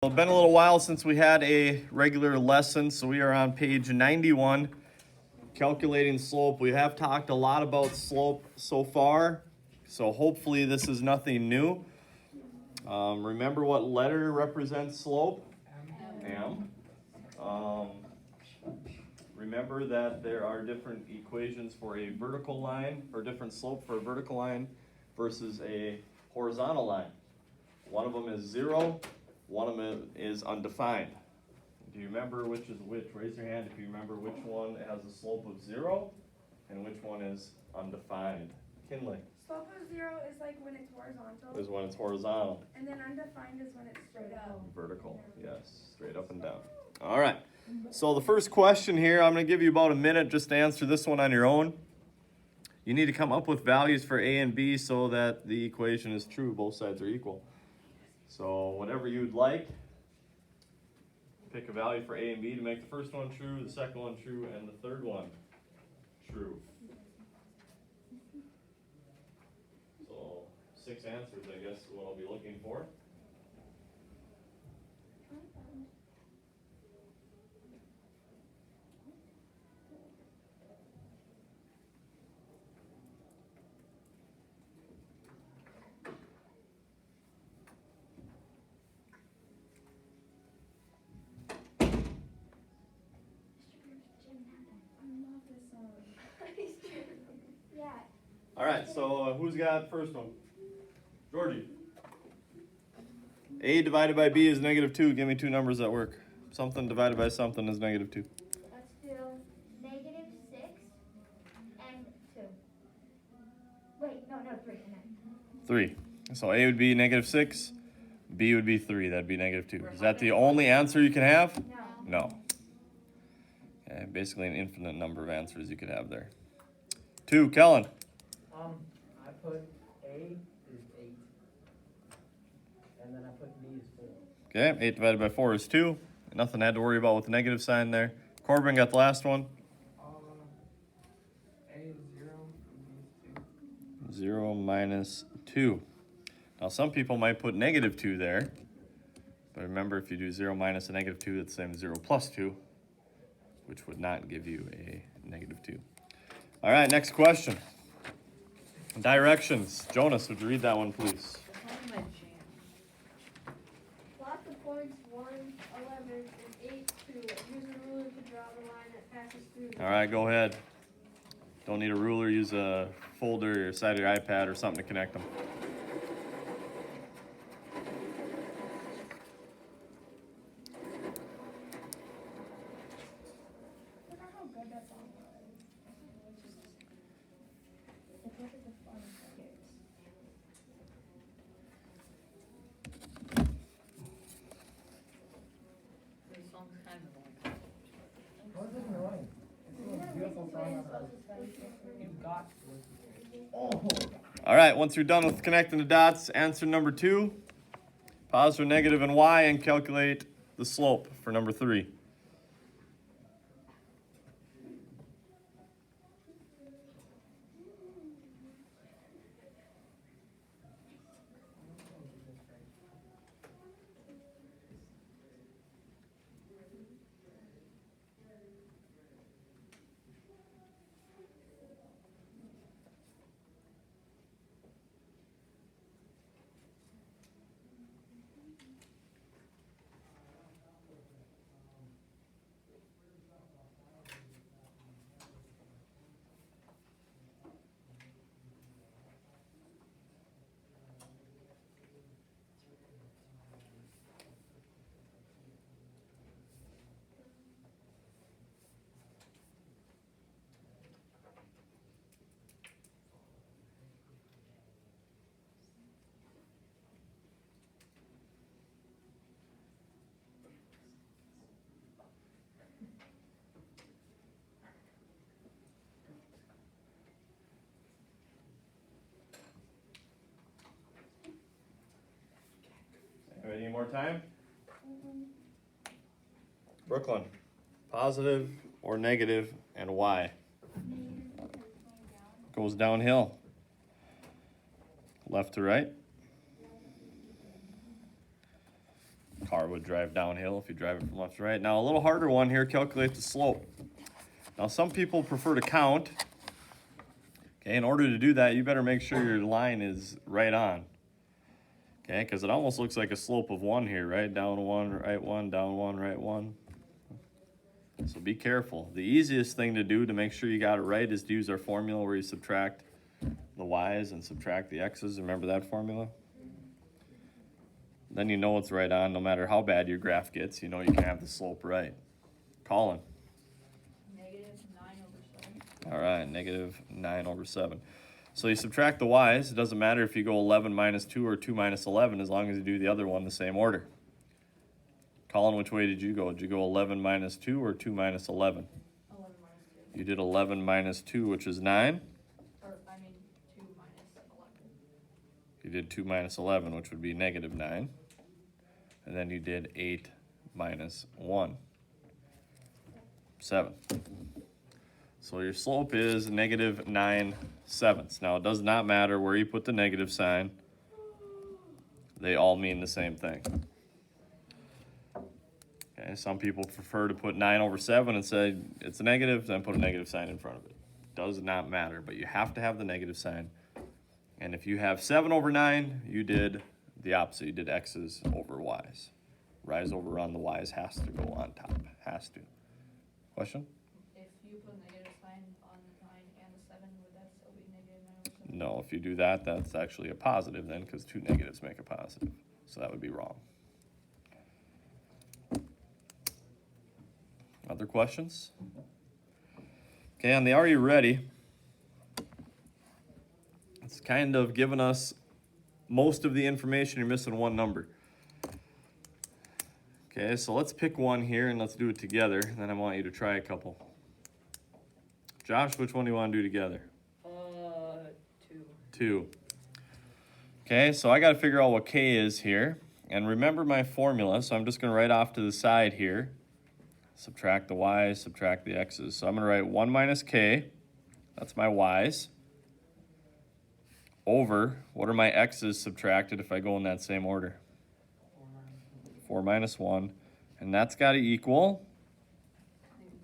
Well, it's been a little while since we had a regular lesson, so we are on page 91, calculating slope. We have talked a lot about slope so far, so hopefully this is nothing new. Remember what letter represents slope? M. Remember that there are different equations for a vertical line, or different slope for a vertical line versus a horizontal line. One of them is 0. One of them is undefined. Do you remember which is which? Raise your hand if you remember which one has a slope of 0 and which one is undefined. Kinley. Slope of 0 is like when it's horizontal. Is when it's horizontal. And then undefined is when it's straight up. Vertical, yes. Straight up and down. All right. So the first question here, I'm going to give you about a minute just to answer this one on your own. You need to come up with values for A and B so that the equation is true. Both sides are equal. So whatever you'd like, pick a value for A and B to make the first one true, the second one true, and the third one true. So 6 answers, I guess, is what I'll be looking for. All right, so who's got first one? Georgie. A divided by B is -2. Give me two numbers that work. Something divided by something is -2. Let's do -6 and 2. Wait, no, 3 and then. 3. So A would be -6, B would be 3. That'd be -2. Is that the only answer you can have? No. No. Okay, basically an infinite number of answers you could have there. 2, Kellen. I put A is 8, and then I put B is 4. Okay, 8 divided by 4 is 2. Nothing I had to worry about with the negative sign there. Corbin got the last one. A is 0, B is 2. 0 minus 2. Now some people might put -2 there. But remember, if you do 0 minus a -2, it's the same as 0 plus 2, which would not give you a -2. All right, next question. Directions. Jonas, would you read that one, please? Plot the points 1, 11, and 8, 2. Use a ruler to draw the line that passes through them. All right, go ahead. Don't need a ruler. Use a folder or side of your iPad or something to connect them. Look at how good that song was. Look at the fun kids. This song's kind of like, What is it annoying? It's a beautiful song. You've got to. All right, once you're done with connecting the dots, answer number 2. Positive, negative, and y, and calculate the slope for number 3. Any more time? Brooklyn, positive or negative, and why? Goes downhill. Left to right. Car would drive downhill if you drive it from left to right. Now a little harder one here, calculate the slope. Now some people prefer to count. Okay, in order to do that, you better make sure your line is right on. Okay, because it almost looks like a slope of 1 here, right? Down 1, right 1, down 1, right 1. So be careful. The easiest thing to do to make sure you got it right is to use our formula where you subtract the y's and subtract the x's. Remember that formula? Then you know it's right on no matter how bad your graph gets. You know you can have the slope right. Colin. -9/7. All right, -9/7. So you subtract the y's. It doesn't matter if you go 11 minus 2 or 2 minus 11 as long as you do the other one the same order. Colin, which way did you go? Did you go 11 minus 2 or 2 minus 11? 11 minus 2. You did 11 minus 2, which is 9. Or, I mean, 2 minus 11. You did 2 minus 11, which would be -9. And then you did 8 minus 1, 7. So your slope is -9/7. Now it does not matter where you put the negative sign. They all mean the same thing. Okay, some people prefer to put 9/7 and say it's a negative, then put a negative sign in front of it. Does not matter, but you have to have the negative sign. And if you have 7/9, you did the opposite. You did x's over y's. Rise over on the y's has to go on top. Has to. Question? If you put a negative sign on the 9 and the 7, would that still be -9/7? No, if you do that, that's actually a positive then, because 2 negatives make a positive. So that would be wrong. Other questions? Okay, on the Are You Ready? It's kind of given us most of the information. You're missing one number. Okay, so let's pick one here and let's do it together. Then I want you to try a couple. Josh, which one do you want to do together? 2. 2. Okay, so I got to figure out what k is here. And remember my formula, so I'm just going to write off to the side here. Subtract the y's, subtract the x's. So I'm going to write 1 minus k, that's my y's, over, what are my x's subtracted if I go in that same order? 4 minus 1, and that's got to equal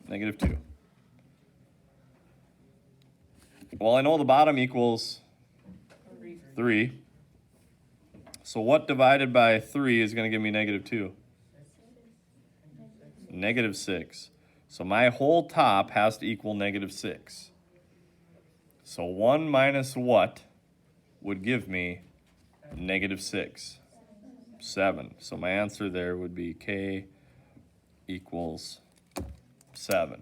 -2. Well, I know the bottom equals 3. So what divided by 3 is going to give me -2? -6. So my whole top has to equal -6. So 1 minus what would give me -6? 7. So my answer there would be k equals 7.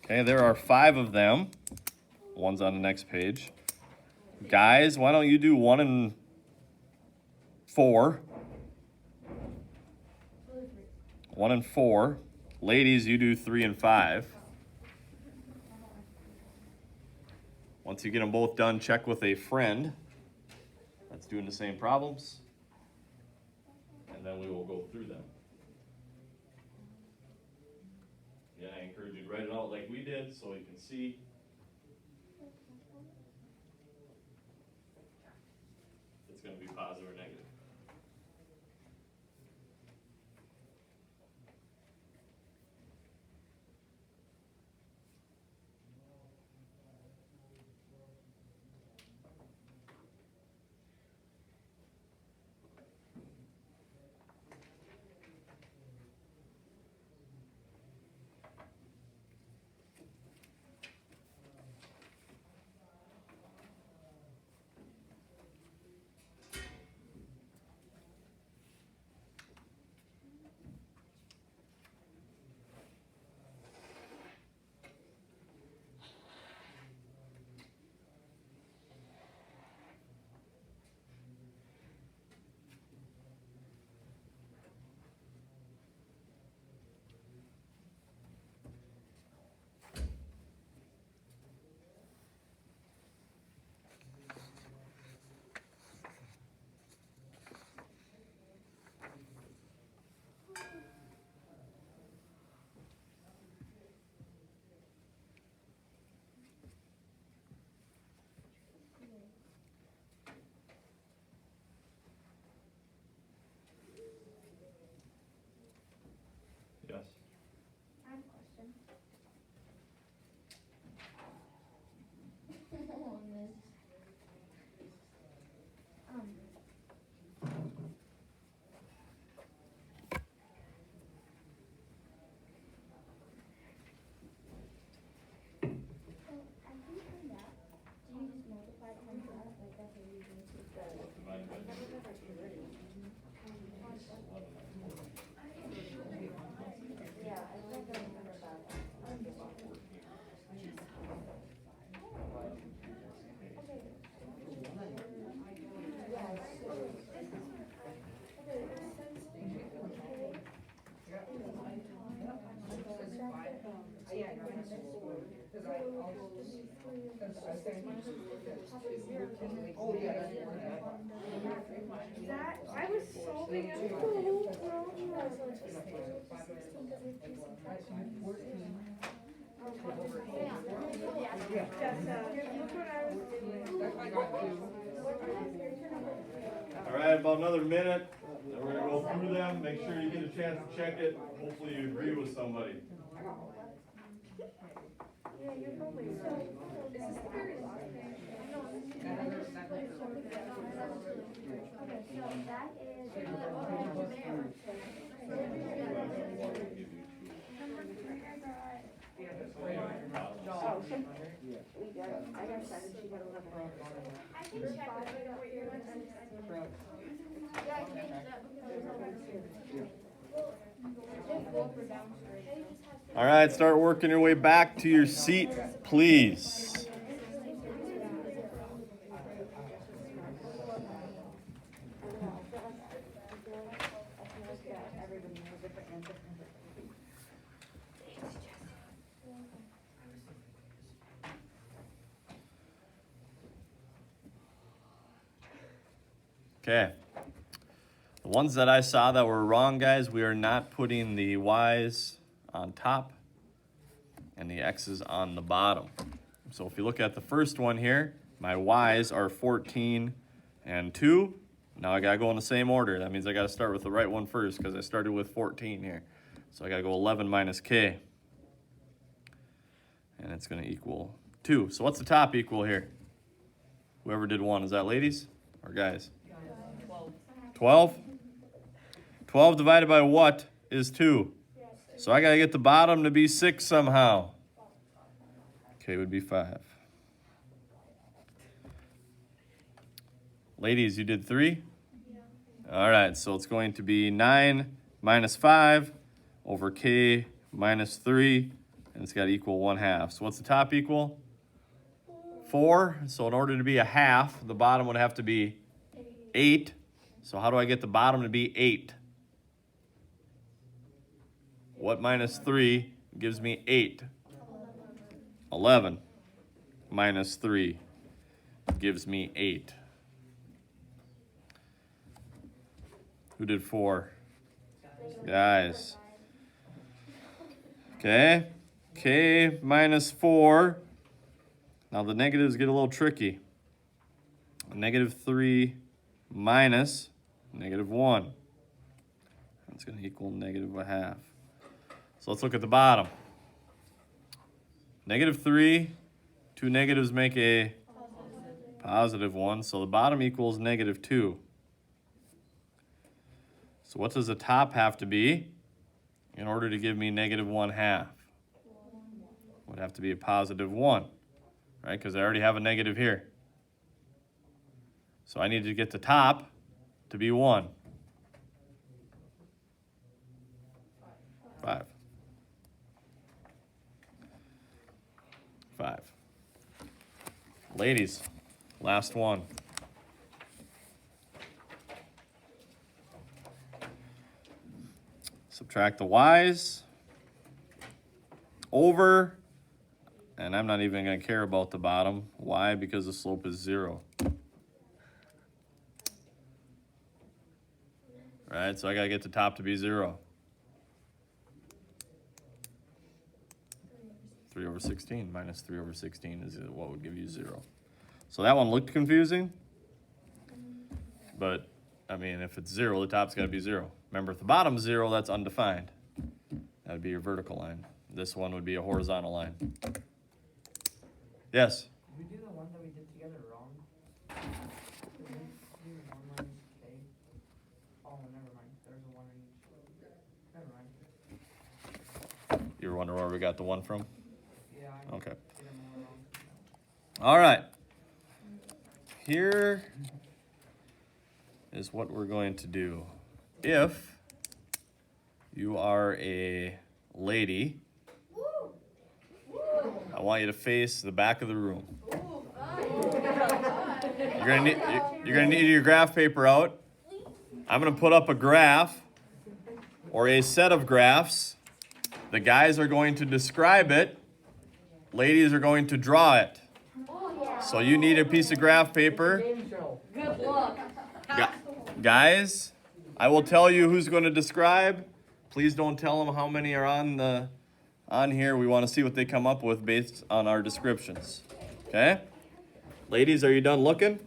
Okay, there are 5 of them. One's on the next page. Guys, why don't you do 1 and 4? 1 and 4. Ladies, you do 3 and 5. Once you get them both done, check with a friend that's doing the same problems, and then we will go through them. Yeah, I encourage you to write it out like we did so you can see. It's going to be positive or negative. Oh, yeah. That, I was solving a whole problem. Yes, look what I was doing. I got two. All right, about another minute, and we're gonna go through them, make sure you get a chance to check it. Hopefully you agree with somebody. Yeah, you're probably right. Is this the very last page? I can check what you're All right, start working your way back to your seat, please. Okay. The ones that I saw that were wrong, guys, we are not putting the y's on top and the x's on the bottom. So if you look at the first one here, my y's are 14 and 2. Now I gotta go in the same order. That means I gotta start with the right one first because I started with 14 here. So I gotta go 11 minus k. And it's gonna equal 2. So what's the top equal here? Whoever did 1, is that ladies or guys? 12? 12 divided by what is 2? So I gotta get the bottom to be 6 somehow. K would be 5. Ladies, you did 3? All right, so it's going to be 9 minus 5 over k minus 3, and it's got to equal 1/2. So what's the top equal? 4. So in order to be a half, the bottom would have to be 8. So how do I get the bottom to be 8? What minus 3 gives me 8? 11 minus 3 gives me 8. Who did 4? Guys. Okay. K minus 4. Now the negatives get a little tricky. Negative 3 minus negative 1. That's going to equal negative 1/2. So let's look at the bottom. Negative 3, 2 negatives make a positive 1, so the bottom equals negative 2. So what does the top have to be in order to give me negative 1/2? Would have to be a positive 1, right? Because I already have a negative here. So I need to get the top to be 1. 5. 5. Ladies, last one. Subtract the y's over, and I'm not even going to care about the bottom. Why? Because the slope is 0. Right, so I got to get the top to be 0. 3 over 16 minus 3 over 16 is what would give you 0. So that one looked confusing, but I mean, if it's 0, the top's got to be 0. Remember, if the bottom's 0, that's undefined. That would be your vertical line. This one would be a horizontal line. Yes? Did we do the one that we did together wrong? Did we do 1 minus k? Oh, never mind. There's a 1 in each. Never mind. You were wondering where we got the 1 from? Yeah, I Okay. did them all wrong. All right. Here is what we're going to do. If you are a lady, I want you to face the back of the room. You're gonna need your graph paper out. I'm gonna put up a graph or a set of graphs. The guys are going to describe it. Ladies are going to draw it. So you need a piece of graph paper. Game show. Good luck. Guys, I will tell you who's going to describe. Please don't tell them how many are on here. We want to see what they come up with based on our descriptions. Okay? Ladies, are you done looking?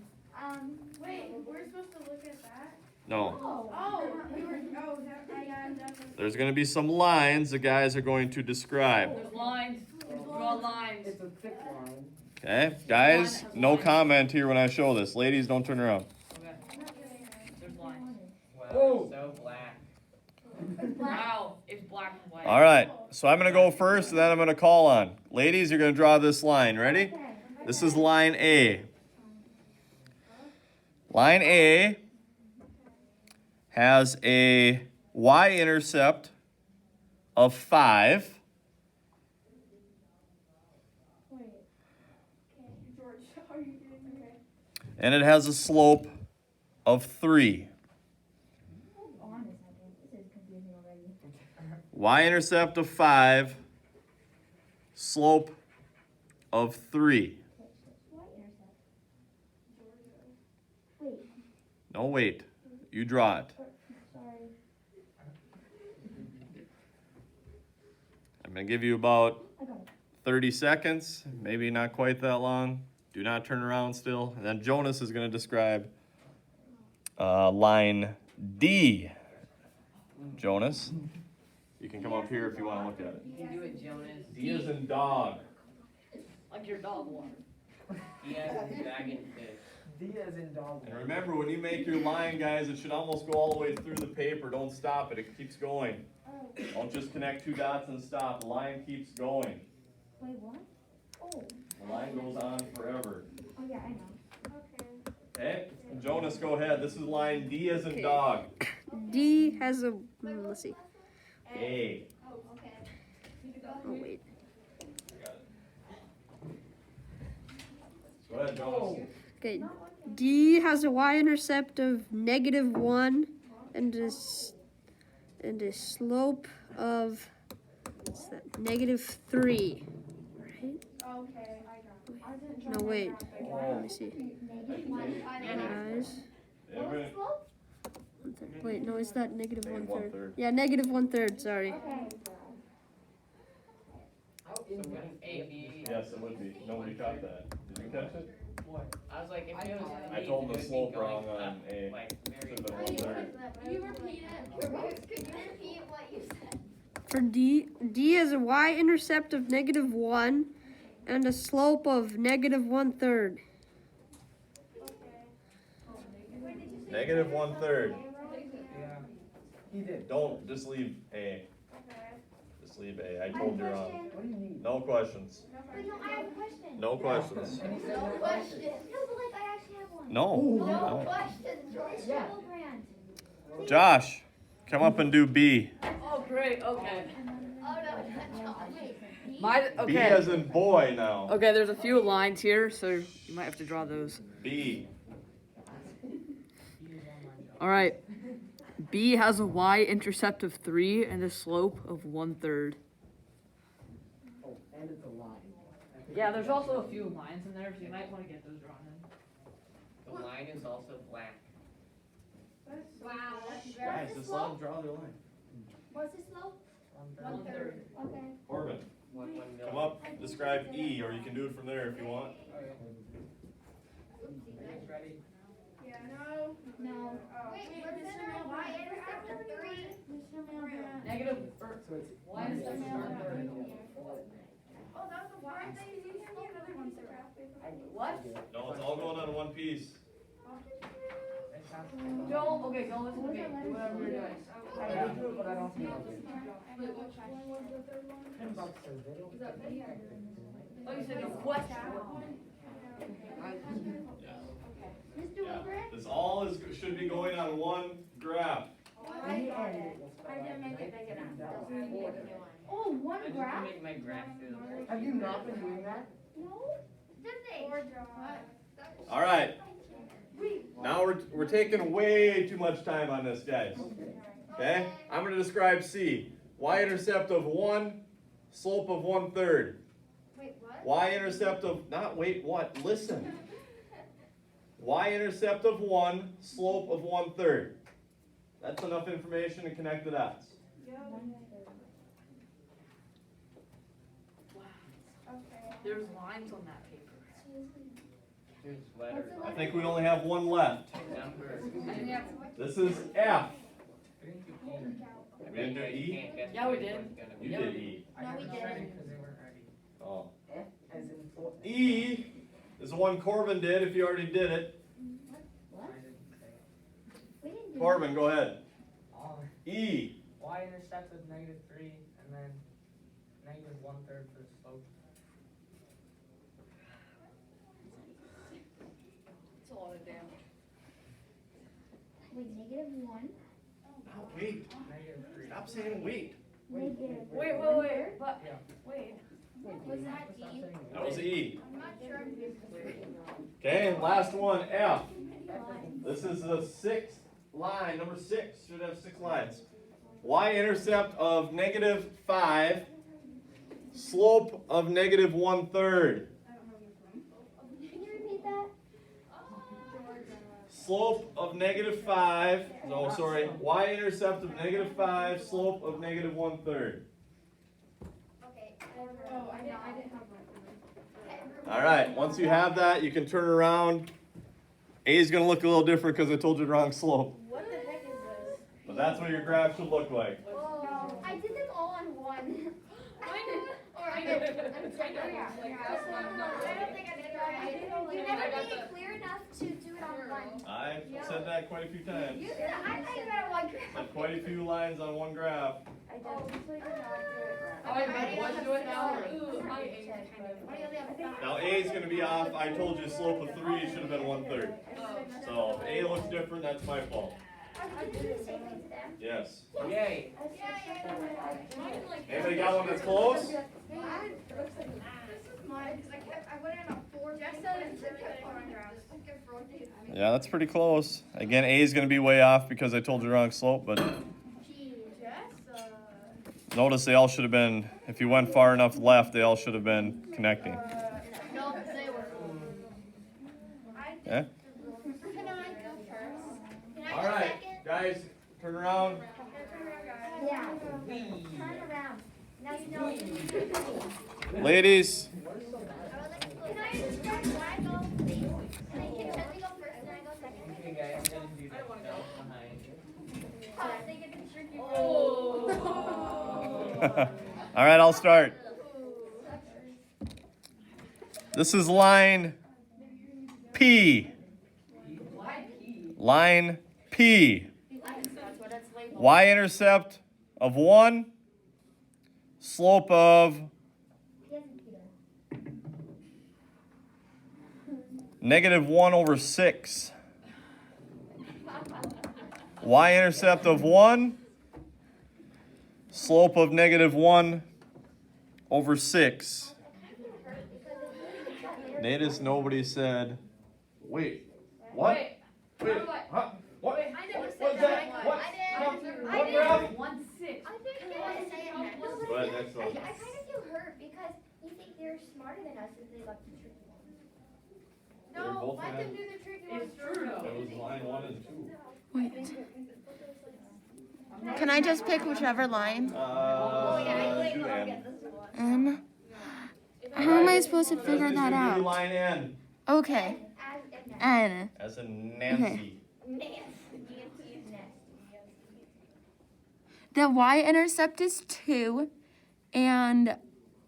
Wait, we're supposed to look at that? No. Oh, we were, definitely. There's going to be some lines the guys are going to describe. There's lines. Draw lines. It's a thick line. Okay? Guys, no comment here when I show this. Ladies, don't turn around. Okay. There's lines. Oh. So black. Wow, it's black and white. All right. So I'm going to go first, and then I'm going to call on. Ladies, you're going to draw this line. Ready? This is line A. Line A has a y-intercept of 5. Wait. George, how are you doing? Okay. And it has a slope of 3. Hold on a second. This is confusing already. Y-intercept of 5, slope of 3. What intercept? Wait, No, wait. You draw it. sorry. I'm going to give you about I got it. 30 seconds, maybe not quite that long. Do not turn around still. And then Jonas is going to describe line D. Jonas, you can come up here if you want to look at it. You can do it, Jonas. D is in dog. Like your dog water. He has a dragonfish. D as in dog. And remember, when you make your line, guys, it should almost go all the way through the paper. Don't stop it. It keeps going. Don't just connect 2 dots and stop. The line keeps going. Wait, what? Oh, The line goes on forever. oh yeah, I know. Okay. Okay? Jonas, go ahead. This is line D as in Okay. dog. D has a, let's see. A. Oh, wait. Go ahead, Jonas. Okay. D has a y-intercept of -1 and a slope of, what's that? -3. Right? Okay, I got it. No, wait. Let me see. Guys. Yeah, we're gonna- Wait, no, it's not -1/3. -1/3. Yeah, -1/3, sorry. Okay. How So in wouldn't A be? Yes, it would be. Nobody caught that. Did you catch it? what? I was like, if it was I B, told him it the would be slope going wrong on up, A. Like very. Should've been 1/3. Can you repeat it? Could you repeat what you said? For D has a y-intercept of -1 and a slope of -1/3. -1/3. Yeah. He did. Don't, just leave A. Okay. Just leave A. I told you wrong. What do you need? No questions. Wait, no, I have a question. No questions. And he said No no question. questions. No, but like I actually have one. No. No No. question, George Yeah. Hillebrand. Josh, come up and do B. Oh, great. Okay. Oh no, that's not. Wait. My B okay. as in boy now. Okay, there's a few lines here, so you might have to draw those. B. All right. B has a y-intercept of 3 and a slope of 1/3. Oh, and it's a line. Yeah, there's also a few lines in there, so you might want to get those drawn in. The line is also black. Wow. Guys, What's the just let them slope? draw their line. What's the slope? 1/3. Okay. Corbin, One come up, describe E, or you can do it from there if you want. Ready? Yeah, no. No. Oh, Wait, wait, what's Mr. in there? Mailman. Why intercept of 3? Mr. Mailman. Negative. So it's Y-intercept of Oh, 1/3. that's a why they you can get another piece of graph paper. What? No, it's all going on one piece. Don't. Okay, don't listen to me. Do whatever you're doing. I can do it, but I don't feel like it. Wait, which one was the third one? Oh, you said no question. Mr. Yeah. Wilbur? This all should be going on one graph. I got it. I didn't make it big enough. Oh, one I just graph? make my graph through the Have you not been doing that? No. Did they? Or draw. All right. Now we're taking way too much time on this, guys. Okay? I'm going to describe C. Y-intercept of 1, slope of 1/3. Wait, what? y-intercept of, not wait, what, listen. Y-intercept of 1, slope of 1/3. That's enough information to connect the dots. Okay. There's lines on that paper. There's letters. I think we only have one left. Numbers. This is F. We didn't do E? Yeah, we did. You did E. I No, got we them didn't. ready 'cause they weren't ready. Oh. F as in four. E is the one Corbin did if you already did it. What? I didn't say it. We didn't do Corbin, go ahead. E. Y-intercept of -3 and then -1/3 for the slope. It's a lot of damage. Wait, -1. No, wait. -3. Stop saying wait. Negative. Wait. But, Yeah. wait. Was that E? That was E. I'm not sure I'm used to it. Okay, last one, F. This is the 6th line, number 6. Should have 6 lines. Y-intercept of -5, slope of -1/3. Can you repeat that? Slope of -5, no, sorry, y-intercept of -5, slope of -1/3. Okay. Oh, I didn't have one. All right, once you have that, you can turn around. A is going to look a little different because I told you the wrong slope. What the heck is this? But that's what your graph should look like. Oh, I did them all on one. I did. I'm sorry. Yeah. I don't think I did it right. You never made it clear enough to do it on one. I've said that quite a few times. I thought you got one. Said quite a few lines on one graph. I definitely did not do it right. Alright, but what do it now? Now A is going to be off. I told you slope of 3 should have been 1/3. So if A looks different, that's my fault. Oh, did you do the same thing to them? Yes. Yay. Anybody got one that's close? This is mine, because I went in a 4. Jeff said it's really good. Yeah, that's pretty close. Again, A is going to be way off because I told you the wrong slope, but notice they all should have been, if you went far enough left, they all should have been connecting. No, they were. Yeah? Can I go first? Can I All go right, second? guys, turn around. Yeah. Turn around. Now you know. Ladies, Can I just start? Can I go, please? Can let me go first and I go second? Okay, guys, I'm gonna do that belt behind. Oh, they get the tricky all right, I'll start. This is line P. Line P. Y-intercept of 1, slope of -1/6. Y-intercept of 1, slope of -1/6. Notice nobody said, wait, what? Wait, huh? What? I never said What's that. that? What? I Huh? did. What I did. graph? 1/6. I think you want to say it next. Go ahead, next one. I kind of feel hurt because you think they're smarter than us if they got the tricky one. They're No, both let in. them do the tricky ones It's true, first. though. That was line 1 and 2. Can I just pick whichever line? Do N. N. How am I supposed to figure This is that gonna be out? line N, Okay. N. as in Nancy. The y-intercept is 2, and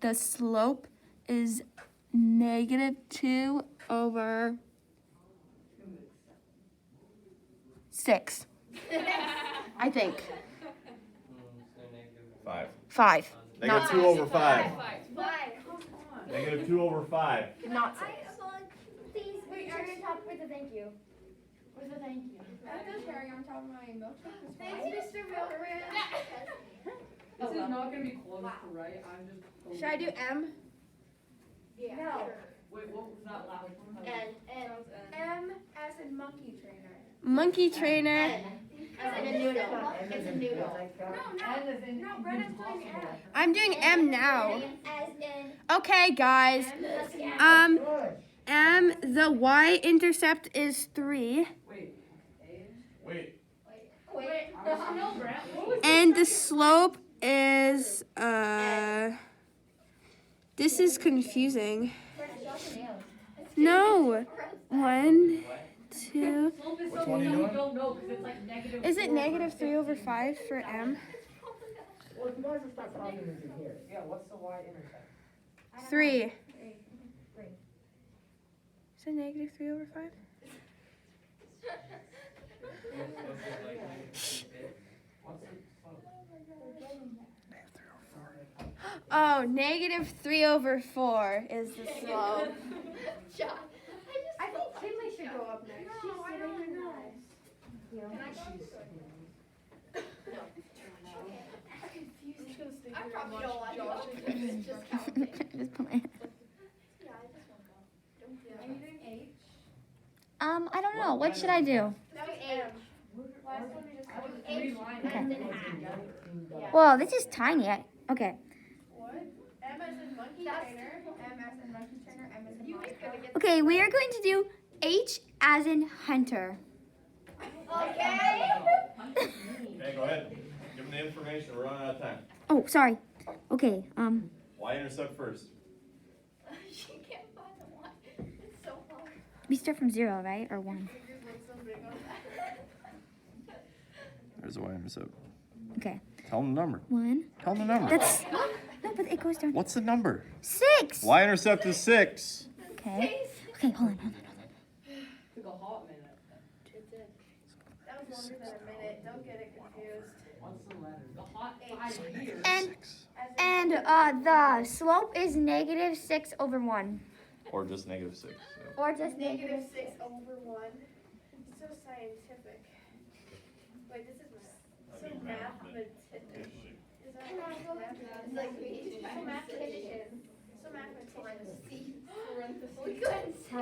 the slope is -2/6. I think. So negative. 5. 5. Negative 2/5. Five. Negative 2/5. Not 6. Please, turn your top with a thank you. With a thank you. Put the cherry on top of my milkshake. Thanks, Mr. Milkman. This is not gonna be close to right. I'm just. Should I do M? No. Wait, what was that last one? N. M as in monkey trainer. Monkey trainer. As in a noodle. It's a noodle. No, Brenna's doing M. I'm doing M now. As in Okay, guys. M, the y-intercept is 3. Wait, Wait. Wait, no, Brent. What was And the slope is, this is confusing. No. 1, 2. Which one are you doing? don't know because it's like negative. Is it negative 3/5 for M? Well, if you guys will start talking as you're here. Yeah, what's the y-intercept? 3. Is it negative 3/5? What's the slope? Oh, negative 3/4 is the slope. John. I think Kinley should go up next. She's sitting in I probably don't want to go. It's just counting. Just put my hand. Yeah, I just won't go. Are you doing H? I don't know. What should I do? That was H. Last one we just H Okay. as in half. Whoa, this is tiny. Okay. What? M as in monkey trainer. M as in monkey trainer. M as in You monkey ain't gonna get Okay, we are going to do H as in hunter. Okay. Okay, go ahead. Give them the information. We're running out of time. Oh, sorry. Okay. Y-intercept first. She can't find the one. It's so hard. We start from 0, right, or 1? There's the Y-intercept. Okay. Tell them the number. 1. Tell them the number. That's no, but it goes down. What's the number? 6. Y-intercept is 6. Okay. Okay, hold on. Took a hot minute. That was longer than a minute. Don't get it confused. What's the letter? The hot 5 years. And the slope is negative 6/1, Or just negative 6. Yeah. or just Negative 6/1. It's so scientific. Wait, this is so mathematician. Is that It's like we so mathematician? So mathematician. We couldn't see. So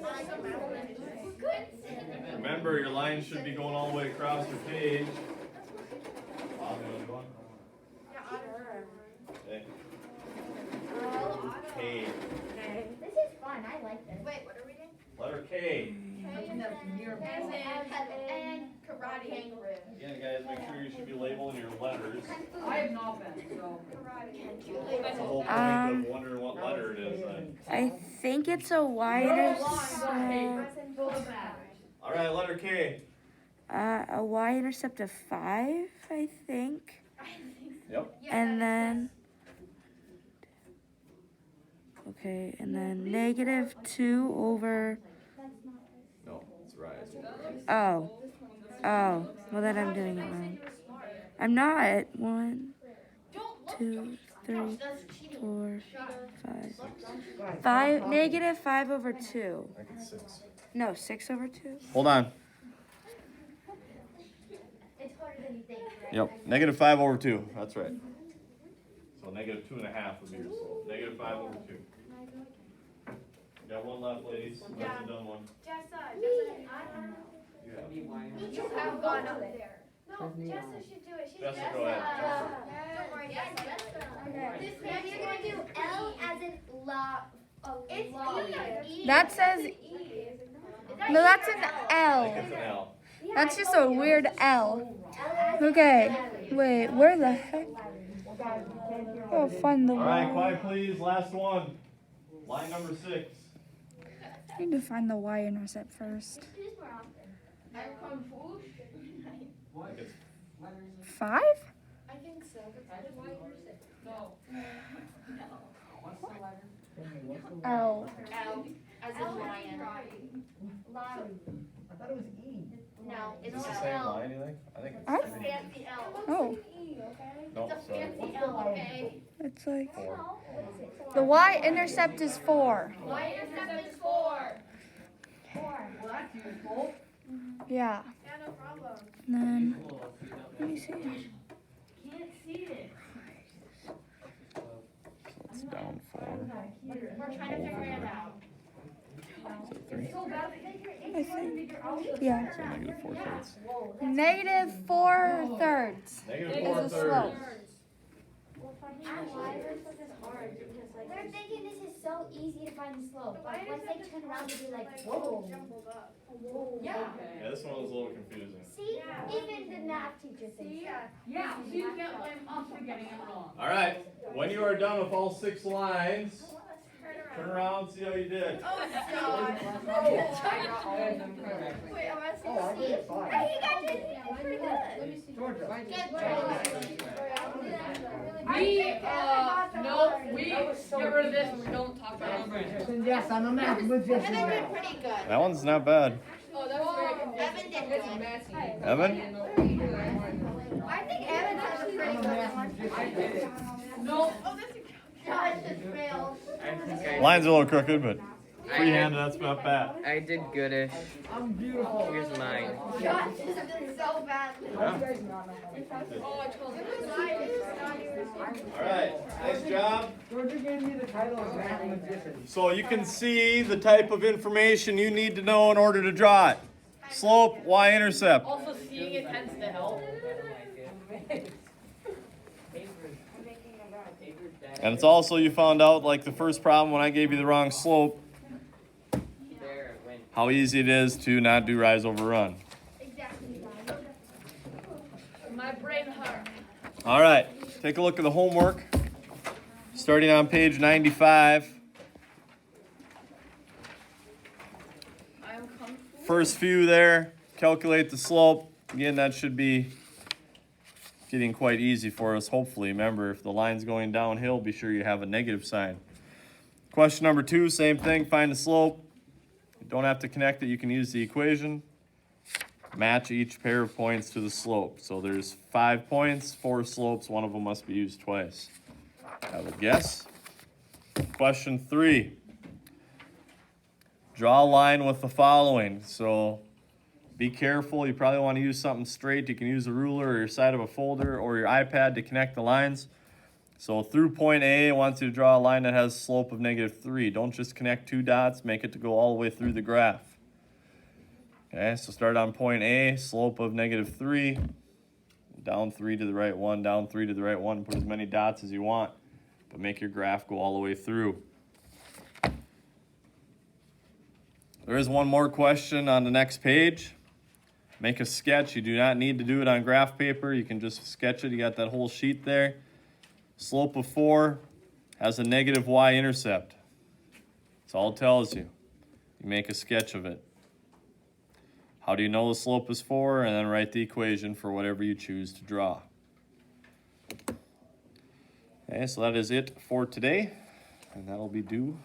mathematician. We couldn't see. Remember, your line should be going all the way across your page. Yeah, auto. Okay. Oh, K. this is fun. I like this. Wait, what are we doing? Letter K. And karate. Kangaroo. Again, guys, make sure you should be labeling your letters. I have not been, so. That's the whole point of wondering what letter it is. I think it's a y-intercept. All right, letter K. A y-intercept of 5, I think. Yep. And then, okay, and then negative 2 over, No, it's rise. oh, well then I'm doing it wrong. I'm not. 1, 2, 3, 4, 5. Negative 5/2. I think it's 6. No, 6/2. Hold on. It's harder than you think, right? Yep. Negative 5/2. That's right. So negative 2.5 would be your slope. Negative 5/2. Got one left, ladies. Who hasn't done one? Jessa, You have. You have gone up there. No, Jessa should do it. She's Jessa, go ahead. Don't worry, Jessa. This now you're gonna do L as in la. It's lolly. E. That says, E, is it not? no, that's an I L. think it's an L. That's just a weird L. Okay, wait, where the heck? Oh, find the All right, Y. quiet please. Last one. Line number 6. I need to find the y-intercept first. I'm confused. What? It's 5? I think so. No. What's the letter? L. L as in lion. I thought it was E. No, Is it's this the same L. line, you think? I think I- it's Fancy L. Oh, No, It's a sorry. fancy L, okay? it's like 4. The y-intercept is 4. Y-intercept is 4. Well, that's useful. Yeah. Yeah, no problem. and then let me see. Can't see it. So it's down 4. We're trying to figure it out. Is it 3? So bad to figure it I think. Yeah. So negative 4/3. Negative 4/3 Negative is a 4/3. slope. They're thinking this is so easy to find the slope. Like once they turn around, they'll be like, whoa. Yeah. Yeah, this one was a little confusing. See, even the math teacher thinks. Yeah, so you can't blame us for getting it wrong. All right, when you are done with all 6 lines, turn around, see how you did. Oh, Wait, Wait, am I Oh, I did it fine. Hey, you got this. Pretty good. Georgia. No, we get rid of this and we don't talk about it. Yes, I'm a math magician Evan now. did pretty good. That one's not bad. Oh, that was very confusing. Evan did good. Evan? I think Evan has a pretty I'm a good math one. magician. I did it. No. Josh just failed. I think I, Line's a little crooked, but free-handed, that's not bad. I did goodish. I'm beautiful. Here's mine. Josh just did so badly. Yeah. Oh, I told you. All right, nice job. Georgia gave me the title of math magician. So you can see the type of information you need to know in order to draw it. Slope, y-intercept. Also, seeing it tends to help. And it's also, you found out, like the first problem when I gave you the wrong slope, There it went. how easy it is to not do rise over run. Exactly. My brain hurt. All right, take a look at the homework. Starting on page 95. I'm comfortable. First few there, calculate the slope. Again, that should be getting quite easy for us, hopefully. Remember, if the line's going downhill, be sure you have a negative sign. Question number 2, same thing, find the slope. You don't have to connect it, you can use the equation. Match each pair of points to the slope. So there's 5 points, 4 slopes, one of them must be used twice. I would guess. Question 3. Draw a line with the following. So be careful. You probably want to use something straight. You can use a ruler or your side of a folder or your iPad to connect the lines. So through point A, I want you to draw a line that has a slope of -3. Don't just connect 2 dots. Make it to go all the way through the graph. Okay, so start on point A, slope of -3. Down 3 to the right 1, down 3 to the right 1. Put as many dots as you want, but make your graph go all the way through. There is one more question on the next page. Make a sketch. You do not need to do it on graph paper. You can just sketch it. You got that whole sheet there. Slope of 4 has a negative y-intercept. That's all it tells you. You make a sketch of it. How do you know the slope is 4? And then write the equation for whatever you choose to draw. Okay, so that is it for today. And that'll be due